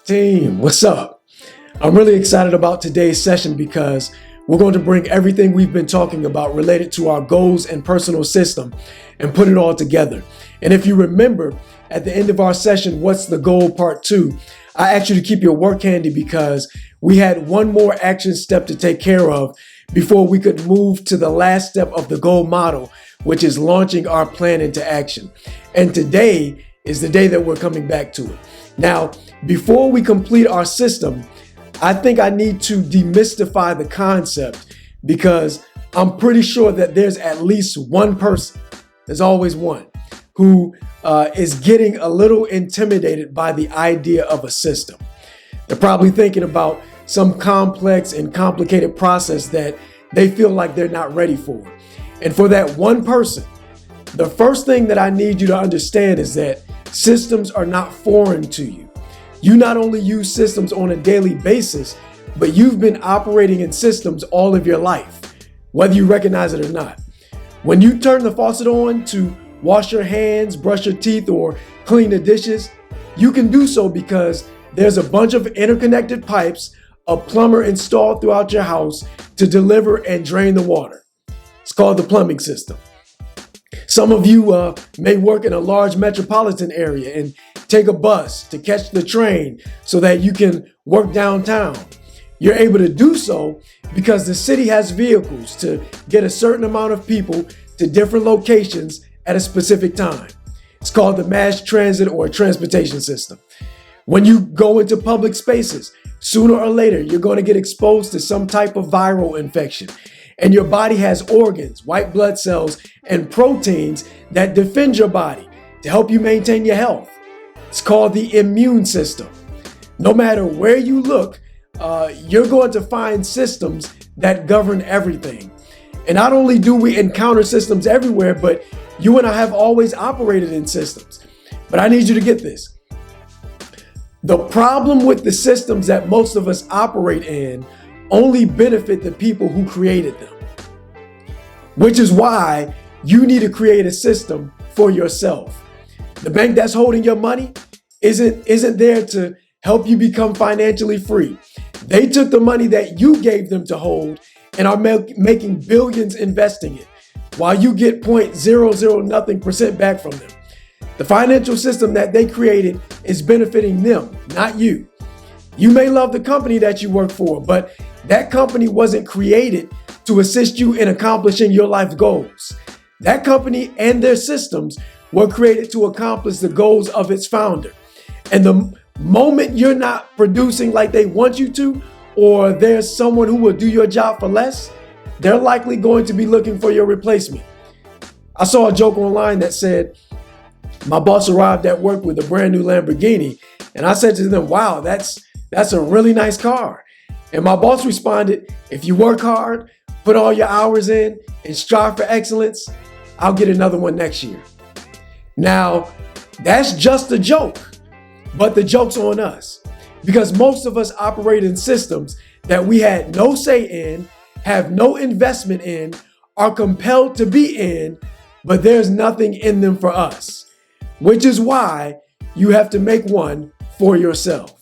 Team, what's up? I'm really excited about today's session because we're going to bring everything we've been talking about related to our goals and personal system and put it all together. And if you remember, at the end of our session, What's the Goal Part 2, I asked you to keep your work handy because we had one more action step to take care of before we could move to the last step of the goal model, which is launching our plan into action. And today is the day that we're coming back to it. Now, before we complete our system, I think I need to demystify the concept because I'm pretty sure that there's at least one person, there's always one, who is getting a little intimidated by the idea of a system. They're probably thinking about some complex and complicated process that they feel like they're not ready for. And for that one person, the first thing that I need you to understand is that systems are not foreign to you. You not only use systems on a daily basis, but you've been operating in systems all of your life, whether you recognize it or not. When you turn the faucet on to wash your hands, brush your teeth, or clean the dishes, you can do so because there's a bunch of interconnected pipes, a plumber installed throughout your house to deliver and drain the water. It's called the plumbing system. Some of you may work in a large metropolitan area and take a bus to catch the train so that you can work downtown. You're able to do so because the city has vehicles to get a certain amount of people to different locations at a specific time. It's called the mass transit or transportation system. When you go into public spaces, sooner or later, you're going to get exposed to some type of viral infection. And your body has organs, white blood cells, and proteins that defend your body to help you maintain your health. It's called the immune system. No matter where you look, you're going to find systems that govern everything. And not only do we encounter systems everywhere, but you and I have always operated in systems. But I need you to get this. The problem with the systems that most of us operate in only benefit the people who created them, which is why you need to create a system for yourself. The bank that's holding your money isn't there to help you become financially free. They took the money that you gave them to hold and are making billions investing it, while you get 0.00 nothing percent back from them. The financial system that they created is benefiting them, not you. You may love the company that you work for, but that company wasn't created to assist you in accomplishing your life goals. That company and their systems were created to accomplish the goals of its founder. And the moment you're not producing like they want you to, or there's someone who will do your job for less, they're likely going to be looking for your replacement. I saw a joke online that said, my boss arrived at work with a brand new Lamborghini, and I said to them, wow, that's a really nice car. And my boss responded, if you work hard, put all your hours in, and strive for excellence, I'll get another one next year. Now, that's just a joke, but the joke's on us because most of us operate in systems that we had no say in, have no investment in, are compelled to be in, but there's nothing in them for us, which is why you have to make one for yourself.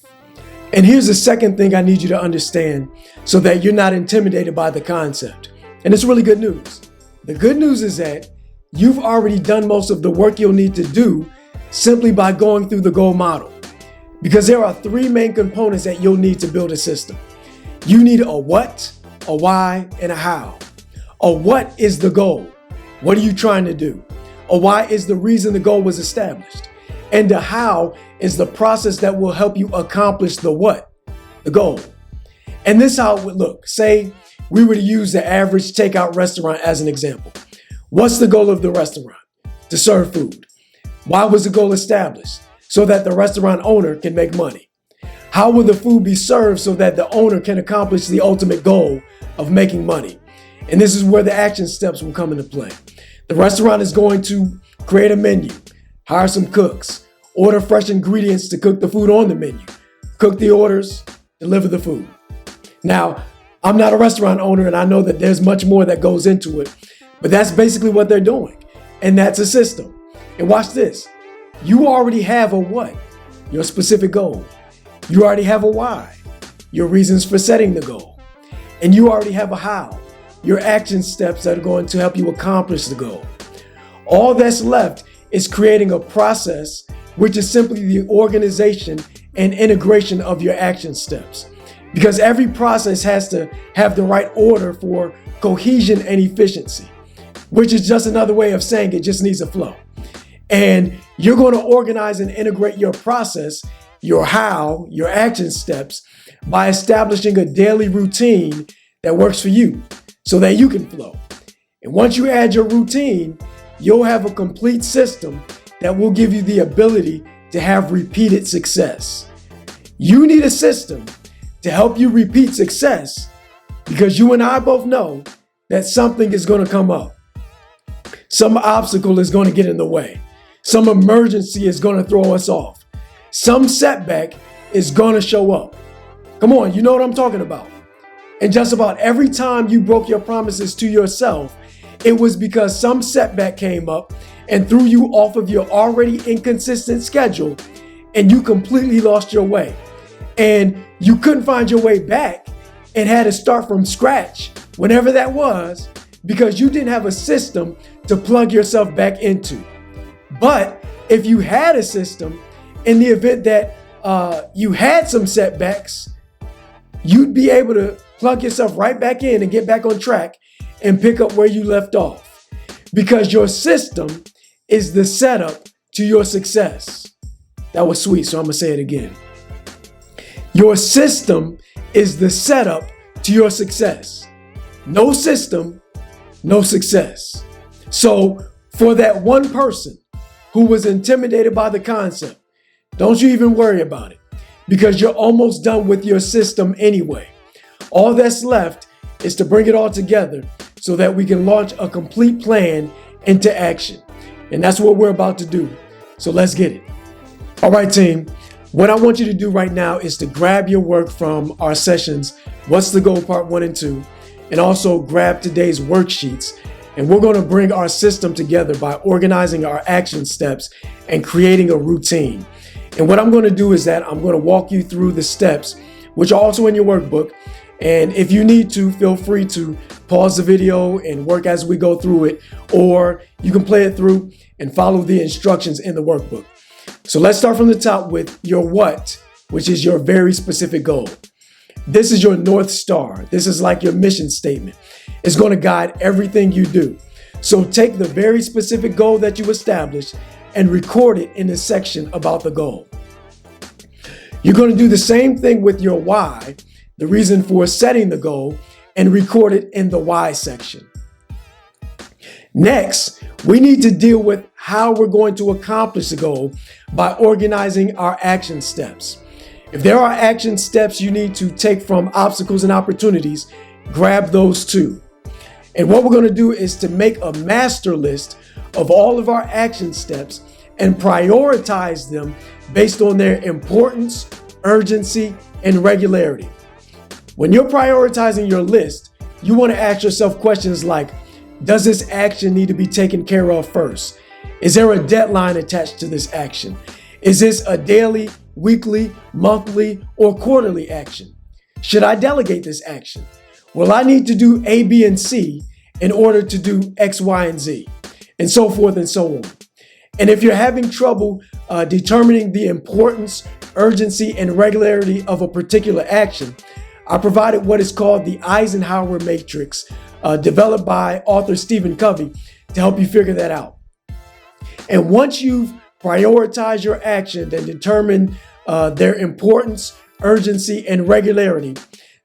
And here's the second thing I need you to understand so that you're not intimidated by the concept. And it's really good news. The good news is that you've already done most of the work you'll need to do simply by going through the goal model. Because there are three main components that you'll need to build a system. You need a what, a why, and a how. A what is the goal? What are you trying to do? A why is the reason the goal was established. And the how is the process that will help you accomplish the what, the goal. And this is how it would look. Say we were to use the average takeout restaurant as an example. What's the goal of the restaurant? To serve food. Why was the goal established? So that the restaurant owner can make money. How will the food be served so that the owner can accomplish the ultimate goal of making money? And this is where the action steps will come into play. The restaurant is going to create a menu, hire some cooks, order fresh ingredients to cook the food on the menu, cook the orders, deliver the food. Now, I'm not a restaurant owner and I know that there's much more that goes into it, but that's basically what they're doing. And that's a system. And watch this. You already have a what, your specific goal. You already have a why, your reasons for setting the goal. And you already have a how, your action steps that are going to help you accomplish the goal. All that's left is creating a process, which is simply the organization and integration of your action steps. Because every process has to have the right order for cohesion and efficiency, which is just another way of saying it just needs a flow. And you're going to organize and integrate your process, your how, your action steps, by establishing a daily routine that works for you so that you can flow. And once you add your routine, you'll have a complete system that will give you the ability to have repeated success. You need a system to help you repeat success because you and I both know that something is going to come up. Some obstacle is going to get in the way. Some emergency is going to throw us off. Some setback is going to show up. Come on, you know what I'm talking about. And just about every time you broke your promises to yourself, it was because some setback came up and threw you off of your already inconsistent schedule, and you completely lost your way. And you couldn't find your way back and had to start from scratch, whenever that was, because you didn't have a system to plug yourself back into. But if you had a system, in the event that you had some setbacks, you'd be able to plug yourself right back in and get back on track and pick up where you left off. Because your system is the setup to your success. That was sweet, so I'm going to say it again. Your system is the setup to your success. No system, no success. So for that one person who was intimidated by the concept, don't you even worry about it because you're almost done with your system anyway. All that's left is to bring it all together so that we can launch a complete plan into action. And that's what we're about to do. So let's get it. All right, team. What I want you to do right now is to grab your work from our sessions, What's the Goal Part 1 and 2, and also grab today's worksheets. And we're going to bring our system together by organizing our action steps and creating a routine. And what I'm going to do is that I'm going to walk you through the steps, which are also in your workbook. And if you need to, feel free to pause the video and work as we go through it, or you can play it through and follow the instructions in the workbook. So let's start from the top with your what, which is your very specific goal. This is your North Star. This is like your mission statement. It's going to guide everything you do. So take the very specific goal that you established and record it in the section about the goal. You're going to do the same thing with your why, the reason for setting the goal, and record it in the why section. Next, we need to deal with how we're going to accomplish the goal by organizing our action steps. If there are action steps you need to take from obstacles and opportunities, grab those too. And what we're going to do is to make a master list of all of our action steps and prioritize them based on their importance, urgency, and regularity. When you're prioritizing your list, you want to ask yourself questions like, does this action need to be taken care of first? Is there a deadline attached to this action? Is this a daily, weekly, monthly, or quarterly action? Should I delegate this action? Will I need to do A, B, and C in order to do X, Y, and Z? And so forth and so on. And if you're having trouble determining the importance, urgency, and regularity of a particular action, I provided what is called the Eisenhower Matrix, developed by author Stephen Covey, to help you figure that out. And once you've prioritized your action and determined their importance, urgency, and regularity,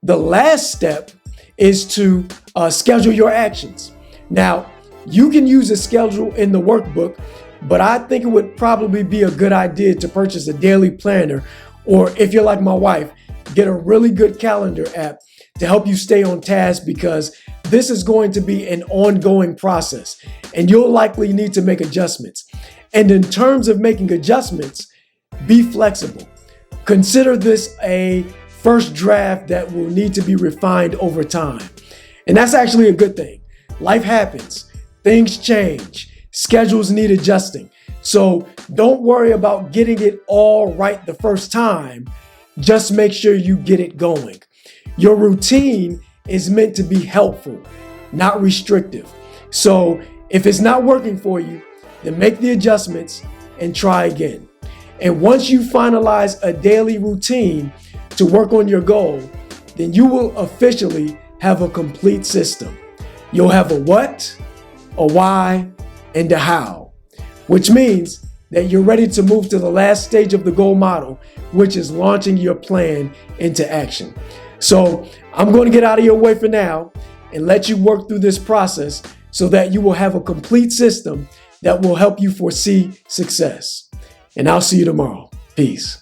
the last step is to schedule your actions. Now, you can use a schedule in the workbook, but I think it would probably be a good idea to purchase a daily planner, or if you're like my wife, get a really good calendar app to help you stay on task, because this is going to be an ongoing process and you'll likely need to make adjustments. And in terms of making adjustments, be flexible. Consider this a first draft that will need to be refined over time. And that's actually a good thing. Life happens, things change, schedules need adjusting. So don't worry about getting it all right the first time. Just make sure you get it going. Your routine is meant to be helpful, not restrictive. So if it's not working for you, then make the adjustments and try again. And once you finalize a daily routine to work on your goal, then you will officially have a complete system. You'll have a what, a why, and a how, which means that you're ready to move to the last stage of the goal model, which is launching your plan into action. So I'm going to get out of your way for now and let you work through this process so that you will have a complete system that will help you foresee success. And I'll see you tomorrow. Peace.